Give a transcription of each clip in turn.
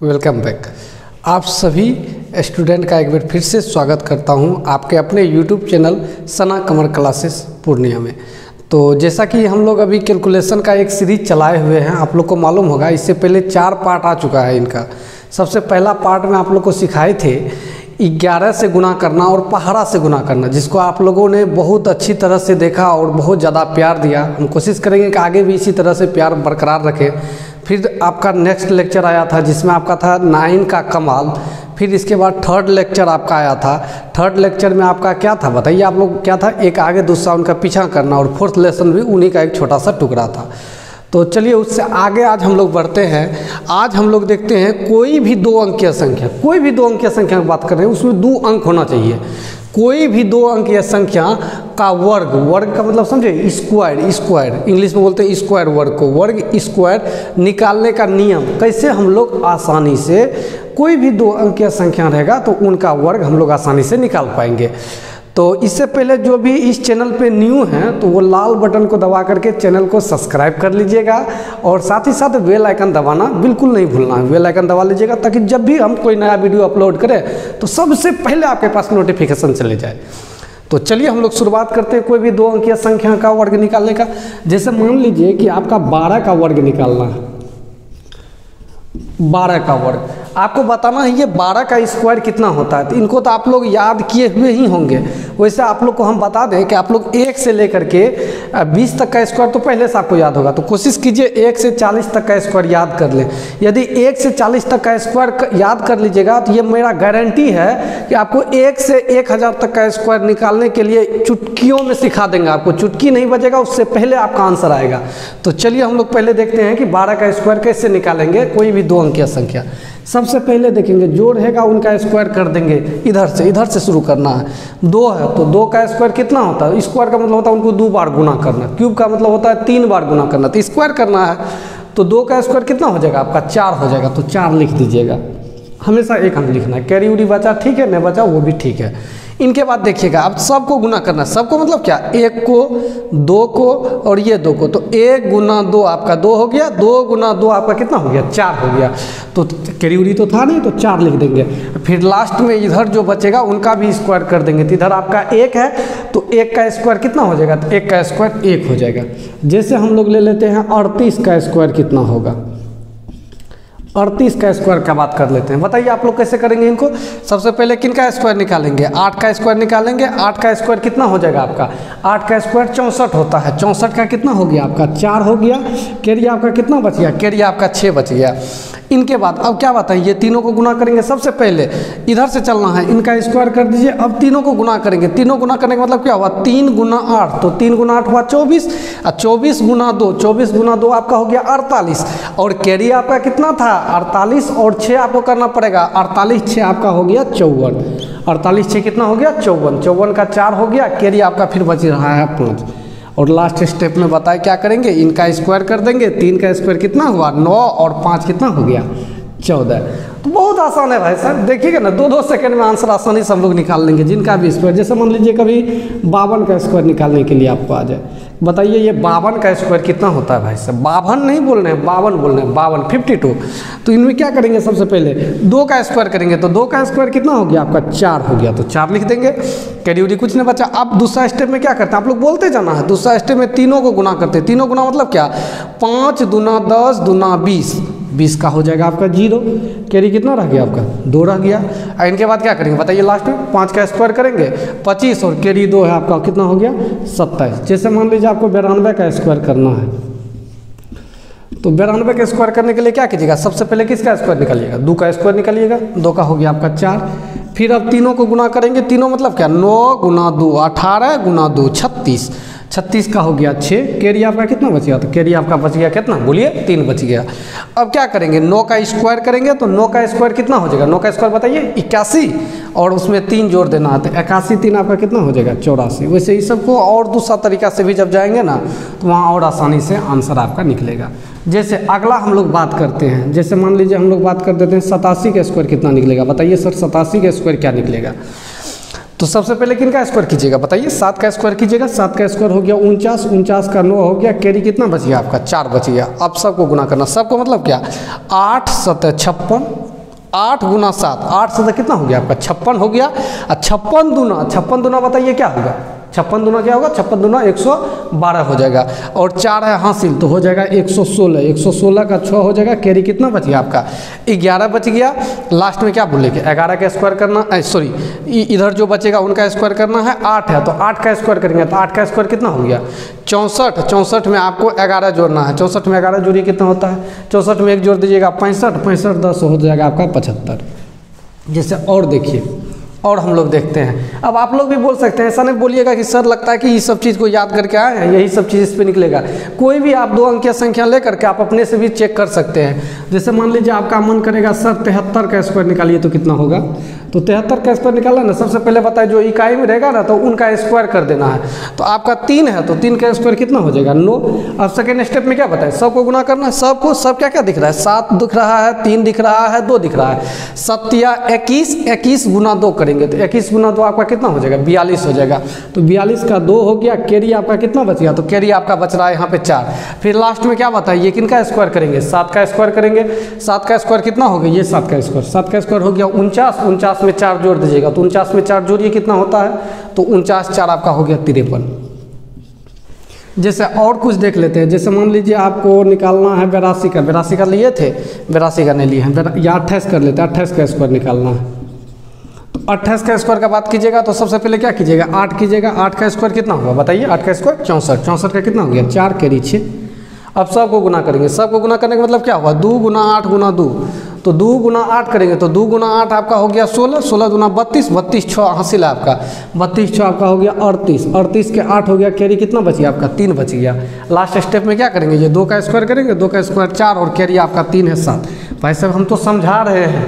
Welcome back. आप सभी student का एक बार फिर से स्वागत करता हूं आपके अपने यूट्यूब चैनल सना कमर क्लासेस पूर्णिया में। तो जैसा कि हम लोग अभी कैलकुलेशन का एक सीरीज चलाए हुए हैं, आप लोग को मालूम होगा इससे पहले 4 पार्ट आ चुका है इनका। सबसे पहला पार्ट में आप लोग को सिखाए थे 11 से गुना करना और पहाड़ा से गुना करना, जिसको आप लोगों ने बहुत अच्छी तरह से देखा और बहुत ज़्यादा प्यार दिया। हम कोशिश करेंगे कि आगे भी इसी तरह से प्यार बरकरार रखें। फिर आपका नेक्स्ट लेक्चर आया था जिसमें आपका था 9 का कमाल। फिर इसके बाद थर्ड लेक्चर आपका आया था। थर्ड लेक्चर में आपका क्या था बताइए आप लोग, क्या था? एक आगे दूसरा उनका पीछा करना, और फोर्थ लेसन भी उन्हीं का एक छोटा सा टुकड़ा था। तो चलिए उससे आगे आज हम लोग बढ़ते हैं। आज हम लोग देखते हैं कोई भी 2 अंकीय संख्या, कोई भी 2 अंकीय संख्या की बात कर रहे हैं उसमें 2 अंक होना चाहिए। कोई भी 2 अंकीय संख्या का वर्ग, वर्ग का मतलब समझे स्क्वायर, स्क्वायर इंग्लिश में बोलते हैं स्क्वायर वर्ग को, वर्ग स्क्वायर निकालने का नियम कैसे हम लोग आसानी से, कोई भी 2 अंकीय संख्या रहेगा तो उनका वर्ग हम लोग आसानी से निकाल पाएंगे। तो इससे पहले जो भी इस चैनल पे न्यू हैं तो वो लाल बटन को दबा करके चैनल को सब्सक्राइब कर लीजिएगा, और साथ ही साथ बेल आइकन दबाना बिल्कुल नहीं भूलना है। बेल आइकन दबा लीजिएगा ताकि जब भी हम कोई नया वीडियो अपलोड करें तो सबसे पहले आपके पास नोटिफिकेशन चले जाए। तो चलिए हम लोग शुरुआत करते हैं कोई भी 2 अंकीय संख्या का वर्ग निकालने का। जैसे मान लीजिए कि आपका 12 का वर्ग निकालना है। 12 का वर्ग आपको बताना है ये 12 का स्क्वायर कितना होता है। तो इनको तो आप लोग याद किए हुए ही होंगे। वैसे आप लोग को हम बता दें कि आप लोग 1 से लेकर के 20 तक का स्क्वायर तो पहले से आपको याद होगा। तो कोशिश कीजिए 1 से 40 तक का स्क्वायर याद कर लें। यदि 1 से 40 तक का स्क्वायर याद कर लीजिएगा तो ये मेरा गारंटी है कि आपको 1 से 1000 तक का स्क्वायर निकालने के लिए चुटकियों में सिखा देंगे। आपको चुटकी नहीं बजेगा, उससे पहले आपका आंसर आएगा। तो चलिए हम लोग पहले देखते हैं कि 12 का स्क्वायर कैसे निकालेंगे कोई भी 2 अंकीय संख्या। सबसे पहले देखेंगे जो रहेगा उनका स्क्वायर कर देंगे। इधर से शुरू करना है। 2 है तो 2 का स्क्वायर कितना होता है? स्क्वायर का मतलब होता है उनको 2 बार गुना करना। क्यूब का मतलब होता है 3 बार गुना करना। तो स्क्वायर करना है तो 2 का स्क्वायर कितना हो जाएगा आपका? 4 हो जाएगा। तो 4 लिख दीजिएगा। हमेशा 1 अंक लिखना है। कैरी उरी बचा ठीक है, नहीं बचा वो भी ठीक है। इनके बाद देखिएगा अब सबको गुना करना है। सबको मतलब क्या? 1 को, 2 को और ये 2 को। तो 1 गुना 2 आपका 2 हो गया। 2 गुना 2 आपका कितना हो गया? 4 हो गया। तो कैरी उरी तो था नहीं तो 4 लिख देंगे। फिर लास्ट में इधर जो बचेगा उनका भी स्क्वायर कर देंगे। तो इधर आपका 1 है तो 1 का स्क्वायर कितना हो जाएगा? तो 1 का स्क्वायर 1 हो जाएगा। जैसे हम लोग ले लेते हैं 38 का स्क्वायर कितना होगा? 38 का स्क्वायर का बात कर लेते हैं। बताइए आप लोग कैसे करेंगे इनको। सबसे पहले किन का स्क्वायर निकालेंगे? 8 का स्क्वायर निकालेंगे। 8 का स्क्वायर कितना हो जाएगा आपका? 8 का स्क्वायर 64 होता है। 64 का कितना हो गया आपका? 4 हो गया। कैरी आपका कितना बच गया? कैरी आपका 6 बच गया। इनके बाद अब क्या बात है, ये तीनों को गुना करेंगे। सबसे पहले इधर से चलना है, इनका स्क्वायर कर दीजिए। अब तीनों को गुना करेंगे। तीनों गुना करने का मतलब क्या हुआ? 3 गुना 8। तो 3 गुना 8 हुआ 24, और 24 गुना 2, 24 गुना 2 आपका हो गया 48। और कैरी आपका कितना था? 48 और 6 आपको करना पड़ेगा। 48 6 आपका हो गया 54। 48 6 कितना हो गया? 54। 54 का 4 हो गया। कैरी आपका फिर बच रहा है 5। और लास्ट स्टेप में बताए क्या करेंगे? इनका स्क्वायर कर देंगे। 3 का स्क्वायर कितना हुआ? 9 और 5 कितना हो गया? 14। तो बहुत आसान है भाई साहब, देखिएगा ना 2-2 सेकंड में आंसर आसानी से हम लोग निकाल लेंगे। जिनका भी स्क्वायर, जैसे मान लीजिए कभी 52 का स्क्वायर निकालने के लिए आपको आ जाए, बताइए ये 52 का स्क्वायर कितना होता है भाई साहब? 52 नहीं बोल रहे हैं, 52 बोल रहे हैं। 52 52। तो इनमें क्या करेंगे? सबसे पहले 2 का स्क्वायर करेंगे। तो 2 का स्क्वायर कितना हो गया आपका? 4 हो गया। तो 4 लिख देंगे। कैरी उरी कुछ नहीं बचा। अब दूसरा स्टेप में क्या करते हैं? आप लोग बोलते जाना है। दूसरा स्टेप में तीनों को गुना करते हैं। तीनों गुना मतलब क्या? 5 दूना 10 दूना 20। 20 का हो जाएगा आपका 0। कैरी कितना रह गया आपका? 2 रह गया। और इनके बाद क्या करेंगे बताइए? लास्ट में 5 का स्क्वायर करेंगे। 25 और कैरी 2 है आपका, कितना हो गया? 27। जैसे मान लीजिए आपको 92 का स्क्वायर करना है। तो 92 का स्क्वायर करने के लिए क्या कीजिएगा? सबसे पहले किसका स्क्वायर निकालिएगा? 2 का स्क्वायर निकालिएगा। 2 का हो गया आपका 4। फिर अब तीनों को गुना करेंगे। तीनों मतलब क्या? 9 गुना 2 18 गुना 2 36। 36 का हो गया 6। कैरी आपका कितना बच गया? तो कैरी आपका बच गया कितना? बोलिए 3 बच गया। अब क्या करेंगे? 9 का स्क्वायर करेंगे। तो 9 का स्क्वायर कितना हो जाएगा? 9 का स्क्वायर बताइए 81, और उसमें 3 जोड़ देना है। तो 81 3 आपका कितना हो जाएगा? 84। वैसे इस सबको और दूसरा तरीका से भी जब जाएंगे ना तो वहाँ और आसानी से आंसर आपका निकलेगा। जैसे अगला हम लोग बात करते हैं, जैसे मान लीजिए हम लोग बात कर देते हैं 87 का स्क्वायर कितना निकलेगा? बताइए सर 87 का स्क्वायर क्या निकलेगा? तो सबसे पहले किन का स्क्वायर कीजिएगा बताइए? 7 का स्क्वायर कीजिएगा। 7 का स्क्वायर हो गया 49, 49 का 9 हो गया। कैरी कितना बच गया आपका? 4 बच गया। अब सबको गुना करना, सबको मतलब क्या? 8 7 56, 8 गुना 7, 8 से तो कितना हो गया आपका 56 हो गया। और 56 दूना बताइए क्या होगा, 56 दूना क्या होगा, 56 दूना 112 हो जाएगा। और 4 है हासिल तो हो जाएगा 116, 116 का 6 हो जाएगा। कैरी कितना बच गया आपका 11 बच गया। लास्ट में क्या बोलेंगे 11 का स्क्वायर करना, सॉरी इधर जो बचेगा उनका स्क्वायर करना है। 8 है तो 8 का स्क्वायर करेंगे तो 8 का स्क्वायर कितना हो गया 64, 64 में आपको 11 जोड़ना है। 64 में 11 जोड़िए कितना होता है, 64 में 1 जोड़ दीजिएगा 65, 65 10 हो जाएगा आपका 75। जैसे और देखिए और हम लोग देखते हैं। अब आप लोग भी बोल सकते हैं, ऐसा नहीं बोलिएगा कि सर लगता है कि ये सब चीज़ को याद करके आए हैं, यही सब चीज़ इस पे निकलेगा। कोई भी आप 2 अंकीय संख्या लेकर के आप अपने से भी चेक कर सकते हैं। जैसे मान लीजिए आपका मन करेगा सर 73 का स्क्वायर निकालिए तो कितना होगा, तो 73 का स्क्वायर निकालना ना, सबसे पहले बताए जो इकाई में रहेगा ना तो उनका स्क्वायर कर देना है। तो आपका 3 है तो 3 का स्क्वायर कितना हो जाएगा 9। अब सेकेंड स्टेप में क्या बताए, सबको गुना करना है, सबको, सब क्या क्या दिख रहा है, 7 दिख रहा है, 3 दिख रहा है, 2 दिख रहा है। 7 या 21, 21 गुना 2 करेंगे तो 21 गुना 2 आपका कितना हो जाएगा 42 हो जाएगा। तो 42 का 2 हो गया। कैरी आपका कितना बच गया, तो कैरी आपका बच रहा है यहाँ पे 4। फिर लास्ट में क्या बताइए किनका स्क्वायर करेंगे, 7 का स्क्वायर करेंगे। 7 का स्क्वायर कितना हो गया, ये 7 का स्क्वायर, 7 का स्क्वायर हो गया 49, 49 में 4 जोड़ दीजिएगा तो 49 में 4 जोड़िए कितना होता है, तो 49 4 आपका हो गया 53। जैसे और कुछ देख लेते हैं। जैसे मान लीजिए आपको निकालना है 82 का, 82 का लिए थे, 82 का नहीं लिए हैं, या 28 कर लेते हैं, 28 का स्क्वायर निकालना है। तो 28 का स्क्वायर का बात कीजिएगा तो सबसे पहले क्या कीजिएगा 8 कीजिएगा। 8 का स्क्वायर कितना होगा बताइए, 8 का स्क्वायर 64, 64 का कितना हो गया 4 कैरी 6। अब सबको गुना करेंगे, सबको गुना करने का मतलब क्या हुआ 2 गुना 8 गुना 2, तो 2 गुना 8 करेंगे तो 2 गुना 8 आपका हो गया 16, 16 गुना 32, 32 6 हासिल है आपका, 32 6 आपका हो गया 38, 38 के 8 हो गया। कैरी कितना बच गया आपका 3 बच गया। लास्ट स्टेप में क्या करेंगे, ये 2 का स्क्वायर करेंगे, 2 का स्क्वायर 4 और कैरी आपका 3 है 7। भाई साहब हम तो समझा रहे हैं,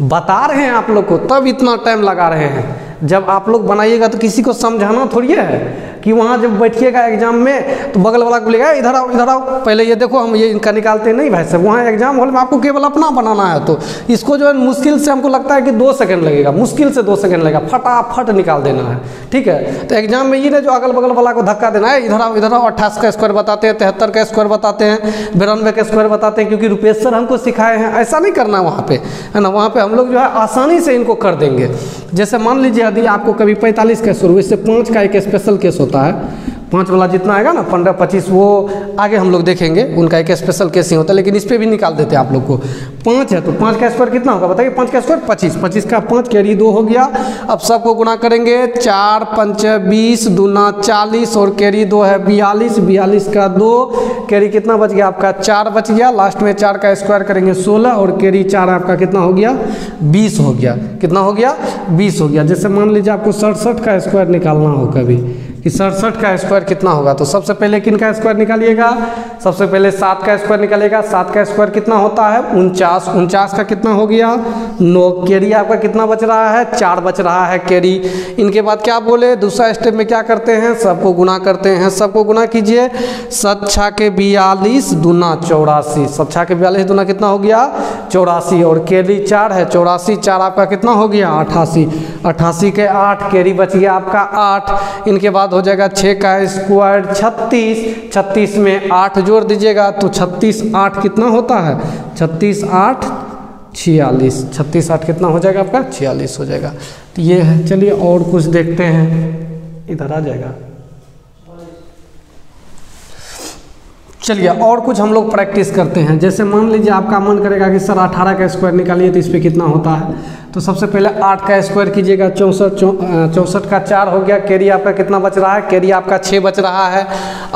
बता रहे हैं आप लोग को, तब इतना टाइम लगा रहे हैं। जब आप लोग बनाइएगा तो किसी को समझाना थोड़ी है कि वहाँ जब बैठिएगा एग्जाम में तो बगल वाला को बोलेगा इधर आओ इधर आओ, पहले ये देखो हम ये इनका निकालते नहीं। भाई साहब वहाँ एग्जाम हॉल में आपको केवल अपना बनाना है, तो इसको जो है मुश्किल से हमको लगता है कि 2 सेकंड लगेगा, मुश्किल से 2 सेकंड लगेगा, फटाफट निकाल देना है, ठीक है। तो एग्जाम में ये ना जो अगल बगल वाला को धक्का देना है, इधर आओ इधर आओ, 28 का स्क्वायर बताते हैं, 73 का स्क्वायर बताते हैं, 92 का स्क्वायर बताते हैं, क्योंकि रुपेश सर हमको सिखाए हैं। ऐसा नहीं करना वहाँ पे, है ना, वहाँ पे हम लोग जो है आसानी से इनको कर देंगे। जैसे मान लीजिए यदि आपको कभी 45 का शुरू, इससे 5 का एक स्पेशल केस होता है, 5 वाला जितना आएगा ना 15 25 वो आगे हम लोग देखेंगे, उनका एक स्पेशल केस ही होता है, लेकिन इस पर भी निकाल देते हैं आप लोग को। 5 है तो 5 का स्क्वायर कितना होगा बताइए, 5 का स्क्वायर 25, 25 का 5 कैरी 2 हो गया। अब सबको गुना करेंगे, 4 5 20 दूना 40 और कैरी 2 है 42, 42 का 2 कैरी कितना बच गया आपका 4 बच गया। लास्ट में 4 का स्क्वायर करेंगे 16 और कैरी 4 आपका कितना हो गया 20 हो गया। कितना हो गया 20 हो गया। जैसे मान लीजिए आपको 67 का स्क्वायर निकालना हो कभी कि 67 का स्क्वायर कितना होगा, तो सबसे पहले किन का स्क्वायर निकालिएगा, सबसे पहले 7 का स्क्वायर निकालिएगा। 7 का स्क्वायर कितना होता है 49, 49 का कितना हो गया 9, कैरी आपका कितना बच रहा है 4 बच रहा है कैरी। इनके बाद क्या बोले, दूसरा स्टेप में क्या करते हैं, सबको गुना करते हैं। सबको गुना कीजिए, 7 6 के 42 दूना 84, 7 6 के 42 दूना कितना हो गया 84 और कैरी 4 है 84, 4 आपका कितना हो गया 88, 88 के 8 कैरी बच गया आपका 8। इनके बाद हो जाएगा 6 का स्क्वायर 36, 36 में 8 जोड़ दीजिएगा तो 36 8 कितना होता है 36 8 46, 36 8 कितना हो जाएगा आपका 46 हो जाएगा। तो ये है। चलिए और कुछ देखते हैं, इधर आ जाएगा। चलिए और कुछ हम लोग प्रैक्टिस करते हैं। जैसे मान लीजिए आपका मन करेगा कि सर 18 का स्क्वायर निकालिए तो इस पर कितना होता है, तो सबसे पहले 8 का स्क्वायर कीजिएगा, 64 का 4 हो गया। कैरी आपका कितना बच रहा है, कैरी आपका 6 बच रहा है।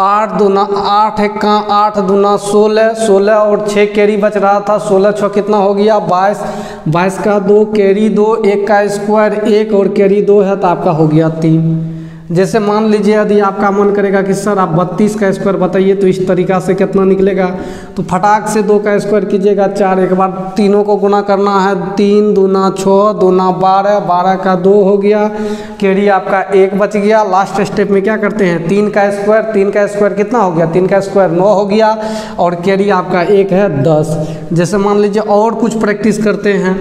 8 दूना 8 1 का 8 दूना 16, 16 और 6 कैरी बच रहा था, 16 6 कितना हो गया 22, 22 का 2 कैरी 2, 1 का स्क्वायर 1 और कैरी 2 है तो आपका हो गया 3। जैसे मान लीजिए यदि आपका मन करेगा कि सर आप 32 का स्क्वायर बताइए तो इस तरीक़ा से कितना निकलेगा, तो फटाक से 2 का स्क्वायर कीजिएगा 4, एक बार तीनों को गुना करना है, 3 दूना 6 दूना 12, 12 का 2 हो गया। कैरी आपका 1 बच गया। लास्ट स्टेप में क्या करते हैं 3 का स्क्वायर, 3 का स्क्वायर कितना हो गया 3 का स्क्वायर 9 हो गया और कैरी आपका 1 है 10। जैसे मान लीजिए और कुछ प्रैक्टिस करते हैं।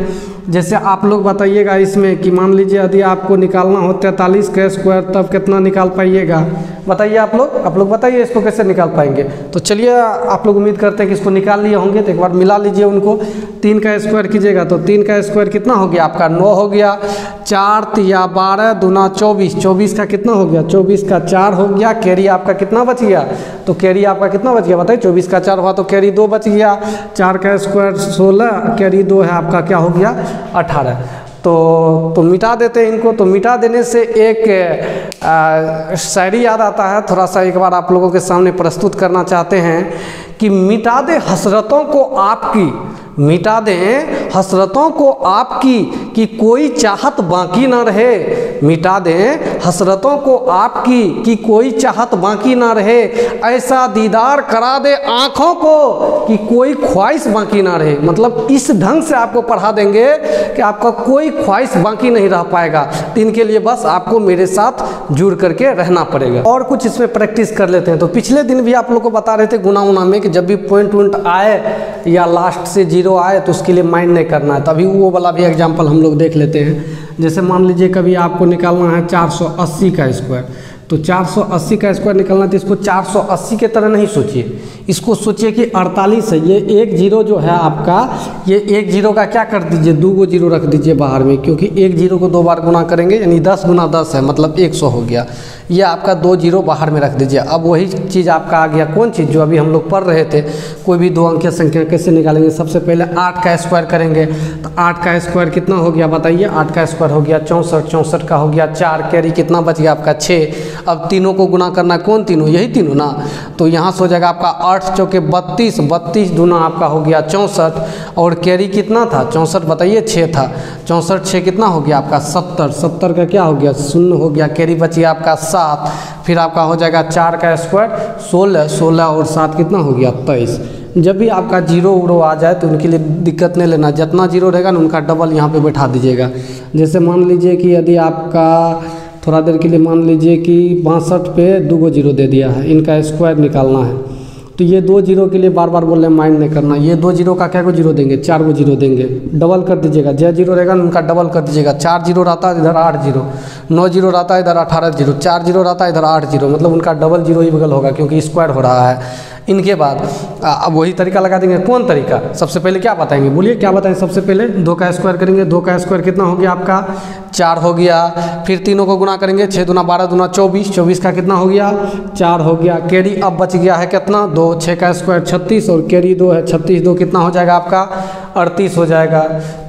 जैसे आप लोग बताइएगा इसमें कि मान लीजिए यदि आपको निकालना हो 43 का स्क्वायर तब कितना निकाल पाइएगा, बताइए आप लोग बताइए इसको कैसे निकाल पाएंगे। तो चलिए आप लोग उम्मीद करते हैं कि इसको निकाल लिए होंगे, तो एक बार मिला लीजिए उनको। 3 का स्क्वायर कीजिएगा तो 3 का स्क्वायर कितना हो गया आपका 9 हो गया, 4 तिया 12 दूना 24, 24 का कितना हो गया 24 का 4 हो गया, कैरी आपका कितना बच गया, तो कैरी आपका कितना बच गया बताइए, 24 का 4 हुआ तो कैरी 2 बच गया, 4 का स्क्वायर 16, कैरी 2 है आपका क्या हो गया 18। तो मिटा देते हैं इनको। तो मिटा देने से एक शायरी याद आता है, थोड़ा सा एक बार आप लोगों के सामने प्रस्तुत करना चाहते हैं कि मिटा दे हसरतों को आपकी, मिटा दें हसरतों को आपकी कि कोई चाहत बाकी ना रहे, मिटा दें हसरतों को आपकी कि कोई चाहत बाकी ना रहे, ऐसा दीदार करा दे आँखों को कि कोई ख्वाहिश बाकी ना रहे। मतलब इस ढंग से आपको पढ़ा देंगे कि आपका कोई ख्वाहिश बाकी नहीं रह पाएगा। तो इनके लिए बस आपको मेरे साथ जुड़ करके रहना पड़ेगा। और कुछ इसमें प्रैक्टिस कर लेते हैं। तो पिछले दिन भी आप लोग को बता रहे थे गुना उना में कि जब भी पॉइंट आए या लास्ट से 0 आए तो उसके लिए माइंड नहीं करना है। तभी वो वाला भी एग्जाम्पल हम लोग देख लेते हैं। जैसे मान लीजिए कभी आपको निकालना है 480 का स्क्वायर, तो 480 का स्क्वायर निकालना है तो इसको 480 के तरह नहीं सोचिए, इसको सोचिए कि 48 है। ये 1 0 जो है आपका, ये 1 0 का क्या कर दीजिए 2 0 रख दीजिए बाहर में, क्योंकि 1 0 को 2 बार गुना करेंगे यानी 10 गुना 10 है, मतलब 100 हो गया। ये आपका 2 0 बाहर में रख दीजिए। अब वही चीज़ आपका आ गया, कौन चीज़ जो अभी हम लोग पढ़ रहे थे, कोई भी 2 अंकीय संख्या कैसे निकालेंगे। सबसे पहले 8 का स्क्वायर करेंगे, तो 8 का स्क्वायर कितना हो गया बताइए, 8 का स्क्वायर हो गया 64, 64 का हो गया 4, कैरी कितना बच गया आपका 6। अब तीनों को गुना करना, कौन तीनों, यही तीनों ना, तो यहाँ से हो जाएगा आपका 8 चौके 32, 32 दूना आपका हो गया 64, और कैरी कितना था 64 बताइए 6 था, 64 6 कितना हो गया आपका 70, 70 का क्या हो गया 0 हो गया, कैरी बची आपका 7। फिर आपका हो जाएगा 4 का स्क्वायर 16, 16 और 7 कितना हो गया 23। जब भी आपका 0 उड़ो आ जाए तो उनके लिए दिक्कत नहीं लेना, जितना 0 रहेगा ना उनका डबल यहाँ पे बैठा दीजिएगा। जैसे मान लीजिए कि यदि आपका थोड़ा देर के लिए मान लीजिए कि 62 पे 2 0 दे दिया है, इनका स्क्वायर निकालना है, तो ये 2 0 के लिए बार बार बोल रहे हैं माइंड नहीं करना। ये 2 0 का क्या को 0 देंगे, 4 को 0 देंगे, डबल कर दीजिएगा। जय 0 रहेगा ना उनका डबल कर दीजिएगा। 4 0 रहता है इधर 8 0, 9 0 रहता है इधर 18 0, 4 0 रहता है इधर 8 0, मतलब उनका डबल 0 ही बगल होगा क्योंकि स्क्वायर हो रहा है। इनके बाद अब वही तरीका लगा देंगे। कौन तरीका, सबसे पहले क्या बताएंगे, बोलिए क्या बताएं। सबसे पहले 2 का स्क्वायर करेंगे, 2 का स्क्वायर कितना हो गया आपका 4 हो गया। फिर तीनों को गुना करेंगे, 6 दूना 12 दूना 24, 24 का कितना हो गया 4 हो गया। कैरी अब बच गया है कितना 2, 6 का स्क्वायर 36 और कैरी 2 है, 36 2 कितना हो जाएगा आपका 38 हो जाएगा।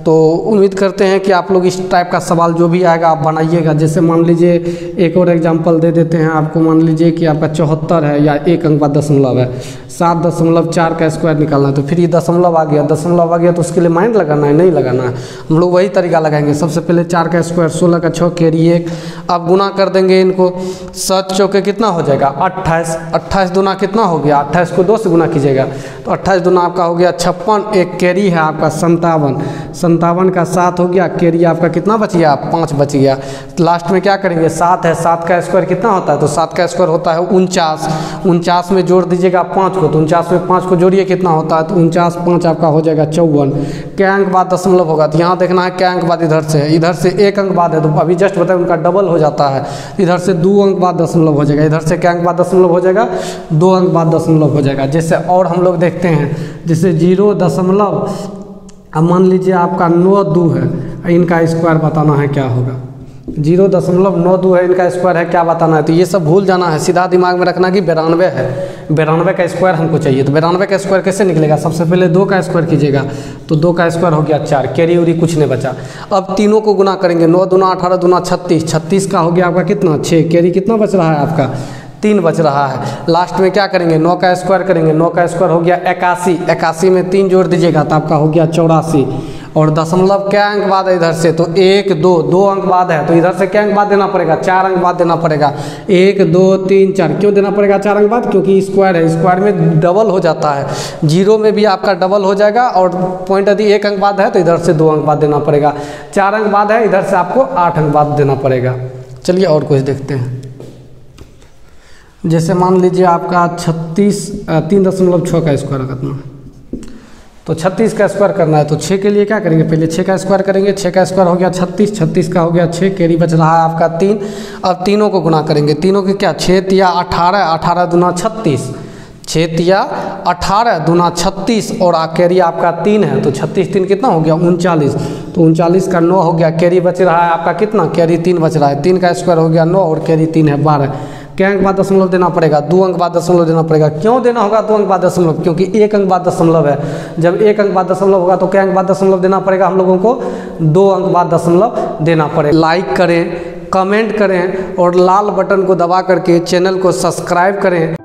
तो उम्मीद करते हैं कि आप लोग इस टाइप का सवाल जो भी आएगा आप बनाइएगा। जैसे मान लीजिए एक और एग्जांपल दे देते हैं आपको, मान लीजिए कि आपका 74 है या 1 अंक बाद दशमलव है, 7.4 का स्क्वायर निकालना है, तो फिर ये दशमलव आ गया, दशमलव आ गया तो उसके लिए माइंड लगाना है, नहीं लगाना है। हम लोग वही तरीका लगाएंगे। सबसे पहले 4 का स्क्वायर 16 का 6 कैरी 1, अब गुना कर देंगे इनको, 7 चौके कितना हो जाएगा 28, 28 दूना कितना हो गया 28 को 2 से गुना कीजिएगा तो 28 दूना आपका हो गया 56, एक कैरी है आपका 57, 57 का 7 हो गया, कैरी आपका कितना बच गया 5 बच गया। लास्ट में क्या करेंगे 7 है, 7 का स्क्वायर कितना होता है, तो 7 का स्क्वायर होता है 49, 49 में जोड़ दीजिएगा 5 को, तो 49 में 5 को जोड़िए कितना होता है, तो 49 5 आपका हो जाएगा 54। क्या अंक बाद दशमलव होगा, तो यहाँ देखना है क्या अंक बाद इधर से है, इधर से 1 अंक बाद है, तो अभी जस्ट बताया उनका डबल हो जाता है, इधर से 2 अंक बाद दशमलव हो जाएगा, इधर से क्या अंक बाद दशमलव हो जाएगा 2 अंक बाद दशमलव हो जाएगा। जैसे और हम लोग देखते हैं, जैसे 0 दशमलव, अब मान लीजिए आपका 92 है, इनका स्क्वायर बताना है क्या होगा, 0.92 है इनका स्क्वायर है, क्या बताना है। तो ये सब भूल जाना है, सीधा दिमाग में रखना कि 92 है, 92 का स्क्वायर हमको चाहिए। तो 92 का स्क्वायर कैसे निकलेगा, सबसे पहले 2 का स्क्वायर कीजिएगा, तो 2 का स्क्वायर हो गया 4, कैरी उरी कुछ नहीं बचा। अब तीनों को गुना करेंगे, 9 दूना 18 दूना 36, 36 का हो गया आपका कितना 6, कैरी कितना बच रहा है आपका 3 बच रहा है। लास्ट में क्या करेंगे 9 का स्क्वायर करेंगे, 9 का स्क्वायर हो गया 81, 81 में 3 जोड़ दीजिएगा तो आपका हो गया 84, और दशमलव क्या अंक बाद है इधर से, तो 1 2 2 अंक बाद है, तो इधर से क्या अंक बाद देना पड़ेगा 4 अंक बाद देना पड़ेगा, 1 2 3 4। क्यों देना पड़ेगा 4 अंक बाद, क्योंकि स्क्वायर है, स्क्वायर में डबल हो जाता है, 0 में भी आपका डबल हो जाएगा, और पॉइंट यदि 1 अंक बाद है तो इधर से 2 अंक बाद देना पड़ेगा, 4 अंक बाद है इधर से आपको 8 अंक बाद देना पड़ेगा। चलिए और कुछ देखते हैं। जैसे मान लीजिए आपका 3.6 का स्क्वायर कितना, तो 36 का स्क्वायर करना है। तो 6 के लिए क्या करेंगे, पहले 6 का स्क्वायर करेंगे। 6 का स्क्वायर हो गया 36, 36 का हो गया 6, कैरी बच रहा है आपका 3। अब तीनों को गुना करेंगे, तीनों के क्या 6 तिया 18, 18 दूना 36, 6 तिया 18 दूना 36 और कैरी आपका 3 है। तो 36 3 कितना हो गया 39। तो 39 का 9 हो गया, कैरी बच रहा है आपका कितना, कैरी 3 बच रहा है। 3 का स्क्वायर हो गया 9 और कैरी 3 है 12। क्या अंक बाद दशमलव देना पड़ेगा, 2 अंक बाद दशमलव देना पड़ेगा। क्यों देना होगा 2 अंक बाद दशमलव, क्योंकि 1 अंक बाद दशमलव है। जब 1 अंक बाद दशमलव होगा तो क्या अंक बाद दशमलव देना पड़ेगा हम लोगों को, 2 अंक बाद दशमलव देना पड़ेगा। लाइक करें, कमेंट करें और लाल बटन को दबा करके चैनल को सब्सक्राइब करें।